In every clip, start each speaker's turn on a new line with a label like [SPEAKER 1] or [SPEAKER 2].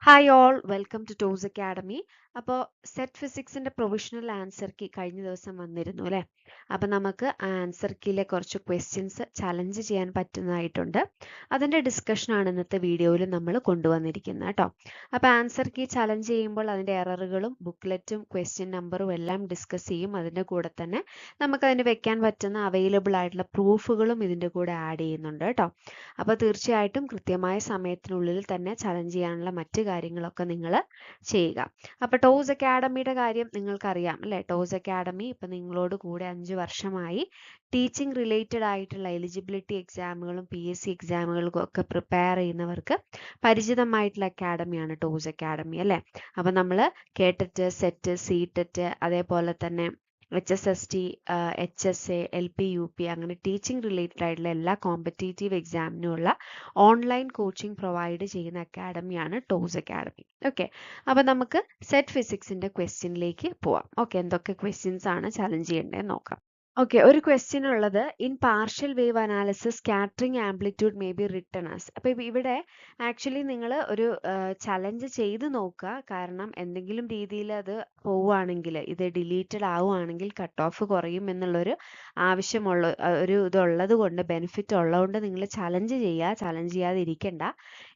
[SPEAKER 1] Hi all welcome to toss academy. അപ്പോൾ SET ഫിസിക്സിൻ്റെ provisional answer key കഴിഞ്ഞ ദിവസം വന്നിരുന്നു അല്ലേ? അപ്പോൾ നമുക്ക് ആ ആൻസർ കീയിലെ കുറച്ച് ക്വസ്റ്റ്യൻസ് ചലഞ്ച് ചെയ്യാൻ പറ്റുന്നതായിട്ടുണ്ട്. അതിൻ്റെ ഡിസ്കഷനാണ് ഇന്നത്തെ വീഡിയോയിൽ നമ്മൾ കൊണ്ടുവന്നിരിക്കുന്നത് കേട്ടോ. അപ്പോൾ ആൻസർ കീ ചലഞ്ച് ചെയ്യുമ്പോൾ അതിൻ്റെ എററുകളും ബുക്ക്ലെറ്റും ക്വസ്റ്റ്യൻ നമ്പറും എല്ലാം ഡിസ്കസ് ചെയ്യും. അതിൻ്റെ കൂടെ തന്നെ നമുക്കതിന് വെക്കാൻ പറ്റുന്ന അവൈലബിൾ ആയിട്ടുള്ള പ്രൂഫുകളും ഇതിൻ്റെ കൂടെ ആഡ് ചെയ്യുന്നുണ്ട് കേട്ടോ. അപ്പോൾ തീർച്ചയായിട്ടും കൃത്യമായ സമയത്തിനുള്ളിൽ തന്നെ ചലഞ്ച് ചെയ്യാനുള്ള മറ്റ് കാര്യങ്ങളൊക്കെ നിങ്ങൾ ചെയ്യുക. അപ്പോൾ ടോസ് അക്കാഡമിയുടെ കാര്യം നിങ്ങൾക്കറിയാം അല്ലേ? ടോസ് അക്കാഡമി ഇപ്പം നിങ്ങളോട് കൂടെ 5 വർഷമായി ടീച്ചിങ് റിലേറ്റഡ് ആയിട്ടുള്ള എലിജിബിലിറ്റി എക്സാമുകളും PSC എക്സാമുകൾക്കും ഒക്കെ പ്രിപ്പയർ ചെയ്യുന്നവർക്ക് പരിചിതമായിട്ടുള്ള അക്കാഡമിയാണ് ടോസ് അക്കാഡമി അല്ലേ? അപ്പം നമ്മൾ കേട്ടറ്റ്, സെറ്റ്, സീറ്ററ്റ്, അതേപോലെ തന്നെ HSST, HSA, LP, UP അങ്ങനെ ടീച്ചിങ് റിലേറ്റഡ് ആയിട്ടുള്ള എല്ലാ കോമ്പറ്റേറ്റീവ് എക്സാമിനുമുള്ള ഓൺലൈൻ കോച്ചിങ് പ്രൊവൈഡ് ചെയ്യുന്ന അക്കാഡമിയാണ് ടോസ് അക്കാഡമി. ഓക്കെ, അപ്പോൾ നമുക്ക് സെറ്റ് ഫിസിക്സിൻ്റെ ക്വസ്റ്റ്യനിലേക്ക് പോവാം. ഓക്കെ, എന്തൊക്കെ ക്വസ്റ്റ്യൻസ് ആണ് ചലഞ്ച് ചെയ്യേണ്ടതെന്ന് നോക്കാം. ഓക്കെ, ഒരു ക്വസ്റ്റ്യൻ ഉള്ളത് in partial wave analysis scattering amplitude may be written as. അപ്പോൾ ഇവിടെ ആക്ച്വലി നിങ്ങൾ ഒരു ചലഞ്ച് ചെയ്ത് നോക്കുക. കാരണം എന്തെങ്കിലും രീതിയിൽ അത് പോവുകയാണെങ്കിൽ, ഇത് ഡിലീറ്റഡ് ആവുകയാണെങ്കിൽ കട്ട് ഓഫ് കുറയും എന്നുള്ളൊരു ആവശ്യമുള്ള ഒരു ഇതുള്ളത് കൊണ്ട്, ബെനിഫിറ്റ് ഉള്ളതുകൊണ്ട് നിങ്ങൾ ചലഞ്ച് ചെയ്യുക, ചലഞ്ച് ചെയ്യാതിരിക്കണ്ട.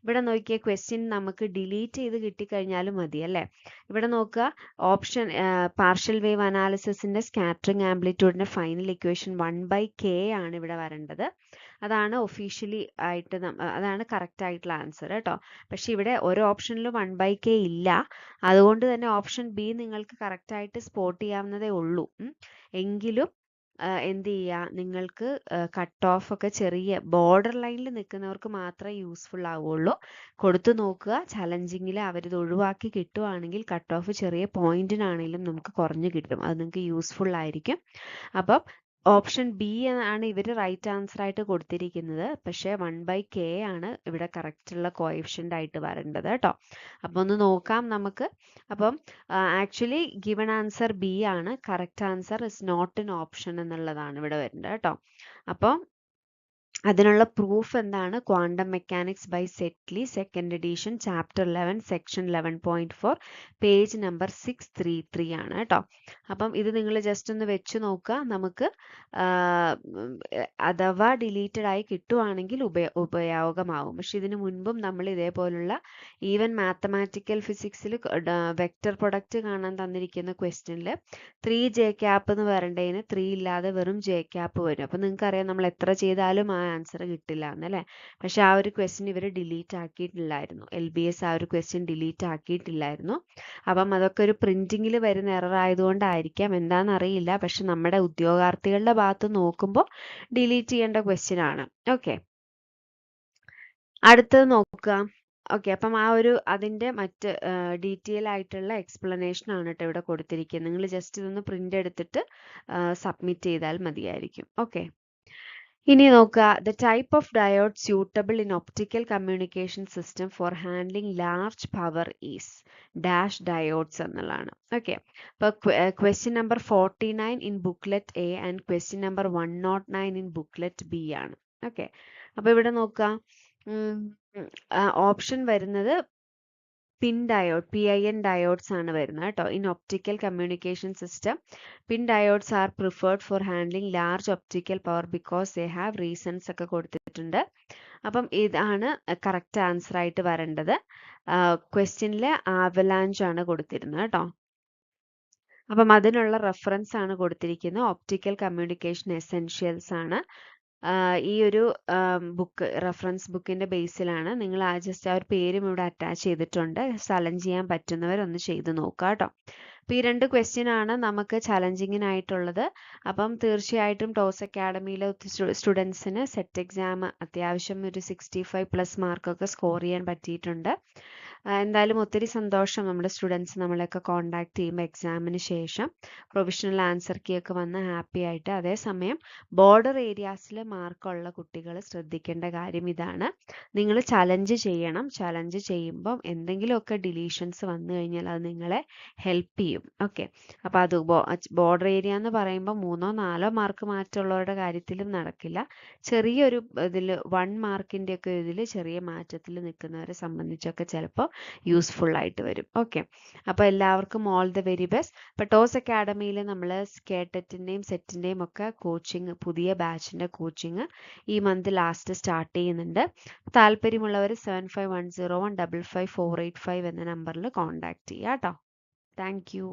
[SPEAKER 1] ഇവിടെ നോക്കിയ ക്വസ്റ്റ്യൻ നമുക്ക് ഡിലീറ്റ് ചെയ്ത് കിട്ടിക്കഴിഞ്ഞാലും മതി അല്ലേ? ഇവിടെ നോക്കുക, ഓപ്ഷൻ പാർഷ്യൽ വേവ് അനാലിസിസിൻ്റെ സ്കാറ്ററിംഗ് ആംപ്ലിറ്റ്യൂഡിൻ്റെ ഫൈനൽ ഇക്വേഷൻ 1/k ആണ് ഇവിടെ വരേണ്ടത്. അതാണ് ഒഫീഷ്യലി ആയിട്ട് അതാണ് കറക്റ്റ് ആയിട്ടുള്ള ആൻസർ കേട്ടോ. പക്ഷെ ഇവിടെ ഒരു ഓപ്ഷനിലും 1/k ഇല്ല. അതുകൊണ്ട് തന്നെ ഓപ്ഷൻ ബി നിങ്ങൾക്ക് കറക്റ്റായിട്ട് സ്പോട്ട് ചെയ്യാവുന്നതേ ഉള്ളൂ. എങ്കിലും എന്ത് ചെയ്യുക, നിങ്ങൾക്ക് കട്ട് ഓഫ് ഒക്കെ ചെറിയ ബോർഡർ ലൈനിൽ നിൽക്കുന്നവർക്ക് മാത്രമേ യൂസ്ഫുൾ ആവുള്ളൂ. കൊടുത്തു നോക്കുക. ചലഞ്ചിങ്ങിൽ അവരിത് ഒഴിവാക്കി കിട്ടുവാണെങ്കിൽ കട്ട് ഓഫ് ചെറിയ പോയിന്റിനാണെങ്കിലും നമുക്ക് കുറഞ്ഞു കിട്ടും. അത് നിങ്ങൾക്ക് യൂസ്ഫുൾ ആയിരിക്കും. അപ്പം ഓപ്ഷൻ ബി ആണ് ഇവർ റൈറ്റ് ആൻസർ ആയിട്ട് കൊടുത്തിരിക്കുന്നത്. പക്ഷേ 1/k ആണ് ഇവിടെ കറക്റ്റ് ഉള്ള കോഎഫിഷ്യൻ്റ് ആയിട്ട് വരേണ്ടത് കേട്ടോ. അപ്പോൾ ഒന്ന് നോക്കാം നമുക്ക്. അപ്പം ആക്ച്വലി ഗിവൺ ആൻസർ ബി ആണ്. Correct answer is not an option എന്നുള്ളതാണ് ഇവിടെ വരുന്നത് കേട്ടോ. അപ്പം അതിനുള്ള പ്രൂഫ് എന്താണ്? Quantum mechanics by Zettili, second edition, chapter 11, section 11.4, page number 633 ആണ് കേട്ടോ. അപ്പം ഇത് നിങ്ങൾ ജസ്റ്റ് ഒന്ന് വെച്ച് നോക്കുക. നമുക്ക് അഥവാ ഡിലീറ്റഡ് ആയി കിട്ടുവാണെങ്കിൽ ഉപയോഗമാവും. പക്ഷെ ഇതിനു മുൻപും നമ്മൾ ഇതേപോലുള്ള ഈവൻ മാത്തമാറ്റിക്കൽ ഫിസിക്സിൽ വെക്റ്റർ പ്രൊഡക്റ്റ് കാണാൻ തന്നിരിക്കുന്ന ക്വസ്റ്റ്യനിൽ 3J ക്യാപ്പ് എന്ന് വരേണ്ടതിന് 3 ഇല്ലാതെ വെറും J ക്യാപ്പ് വരും. അപ്പം നിങ്ങൾക്കറിയാം നമ്മൾ എത്ര ചെയ്താലും ആ ആൻസർ കിട്ടില്ല എന്നല്ലേ? പക്ഷെ ആ ഒരു ക്വസ്റ്റ്യൻ ഇവർ ഡിലീറ്റ് ആക്കിയിട്ടില്ലായിരുന്നു. LBS ആ ഒരു ക്വസ്റ്റ്യൻ ഡിലീറ്റ് ആക്കിയിട്ടില്ലായിരുന്നു. അപ്പം അതൊക്കെ ഒരു പ്രിന്റിങ്ങിൽ വരുന്ന എറർ ആയതുകൊണ്ടായിരിക്കാം, എന്താണെന്നറിയില്ല. പക്ഷെ നമ്മുടെ ഉദ്യോഗാർത്ഥികളുടെ ഭാഗത്ത് നോക്കുമ്പോൾ ഡിലീറ്റ് ചെയ്യേണ്ട ക്വസ്റ്റ്യൻ ആണ്. ഓക്കെ, അടുത്തത് നോക്കുക. ഓക്കെ, അപ്പം ആ ഒരു അതിൻ്റെ മറ്റ് ഡീറ്റെയിൽ ആയിട്ടുള്ള എക്സ്പ്ലനേഷൻ ആണ് കേട്ടോ ഇവിടെ കൊടുത്തിരിക്കുന്നത്. നിങ്ങൾ ജസ്റ്റ് ഇതൊന്ന് പ്രിന്റ് എടുത്തിട്ട് സബ്മിറ്റ് ചെയ്താൽ മതിയായിരിക്കും. ഓക്കെ, ഇനി നോക്കുക. The type of diode suitable in optical communication system for handling large power is dash diodes എന്നുള്ളതാണ്. ഓക്കെ, അപ്പോൾ question number 49 in booklet A and question number 109 in booklet B ആണ്. Okay, അപ്പോൾ ഇവിടെ നോക്കുക, ഓപ്ഷൻ വരുന്നത് പിൻ diode, PIN diodes ആണ് വരുന്നത് കേട്ടോ. In optical communication system pin diodes R preferred for handling large optical power because they have reasons ഒക്കെ കൊടുത്തിട്ടുണ്ട്. അപ്പം ഇതാണ് കറക്റ്റ് ആൻസർ ആയിട്ട് വരേണ്ടത്. ക്വസ്റ്റ്യനിൽ ആവലാഞ്ച് ആണ് കൊടുത്തിരുന്നത് കേട്ടോ. അപ്പം അതിനുള്ള റെഫറൻസ് ആണ് കൊടുത്തിരിക്കുന്നത്. ഒപ്റ്റിക്കൽ കമ്മ്യൂണിക്കേഷൻ എസെൻഷ്യൽസ് ആണ്. ഈ ഒരു ബുക്ക് റെഫറൻസ് ബുക്കിൻ്റെ ബേസിലാണ്. നിങ്ങൾ ജസ്റ്റ് ആ ഒരു പേരും ഇവിടെ അറ്റാച്ച് ചെയ്തിട്ടുണ്ട്. ചലഞ്ച് ചെയ്യാൻ പറ്റുന്നവരൊന്ന് ചെയ്ത് നോക്കുക കേട്ടോ. അപ്പോൾ ഈ 2 ക്വസ്റ്റ്യൻ ആണ് നമുക്ക് ചലഞ്ചിങ്ങിനായിട്ടുള്ളത്. അപ്പം തീർച്ചയായിട്ടും ടോസ് അക്കാഡമിയിലെ സ്റ്റുഡൻസിന് സെറ്റ് എക്സാം അത്യാവശ്യം ഒരു 65+ മാർക്കൊക്കെ സ്കോർ ചെയ്യാൻ പറ്റിയിട്ടുണ്ട്. എന്തായാലും ഒത്തിരി സന്തോഷം. നമ്മുടെ സ്റ്റുഡൻസ് നമ്മളെയൊക്കെ കോൺടാക്ട് ചെയ്യുമ്പോൾ എക്സാമിന് ശേഷം പ്രൊവിഷണൽ ആൻസർ കീ ഒക്കെ വന്ന് ഹാപ്പി ആയിട്ട്. അതേസമയം ബോർഡർ ഏരിയാസിൽ മാർക്കുള്ള കുട്ടികൾ ശ്രദ്ധിക്കേണ്ട കാര്യം ഇതാണ്, നിങ്ങൾ ചലഞ്ച് ചെയ്യണം. ചലഞ്ച് ചെയ്യുമ്പം എന്തെങ്കിലുമൊക്കെ ഡിലീഷൻസ് വന്നു കഴിഞ്ഞാൽ അത് നിങ്ങളെ ഹെൽപ്പ് ചെയ്യും. ഓക്കെ, അപ്പോൾ അത് ബോർഡർ ഏരിയ എന്ന് പറയുമ്പോൾ 3 or 4 മാർക്ക് മാറ്റമുള്ളവരുടെ കാര്യത്തിലും നടക്കില്ല. ചെറിയൊരു ഇതിൽ 1 മാർക്കിൻ്റെ ഒക്കെ ഇതിൽ ചെറിയ മാറ്റത്തിൽ നിൽക്കുന്നവരെ സംബന്ധിച്ചൊക്കെ ചിലപ്പോൾ യൂസ്ഫുൾ ആയിട്ട് വരും. ഓക്കെ, അപ്പോൾ എല്ലാവർക്കും ഓൾ ദ വെരി ബെസ്റ്റ്. അപ്പോൾ ടോസ് അക്കാഡമിയിൽ നമ്മൾ കേട്ടറ്റിൻ്റെയും സെറ്റിൻ്റെയും ഒക്കെ കോച്ചിങ്, പുതിയ ബാച്ചിൻ്റെ കോച്ചിങ് ഈ മന്ത് ലാസ്റ്റ് സ്റ്റാർട്ട് ചെയ്യുന്നുണ്ട്. താല്പര്യമുള്ളവർ 7510155485 എന്ന നമ്പറിൽ കോൺടാക്ട് ചെയ്യുക കേട്ടോ. Thank you.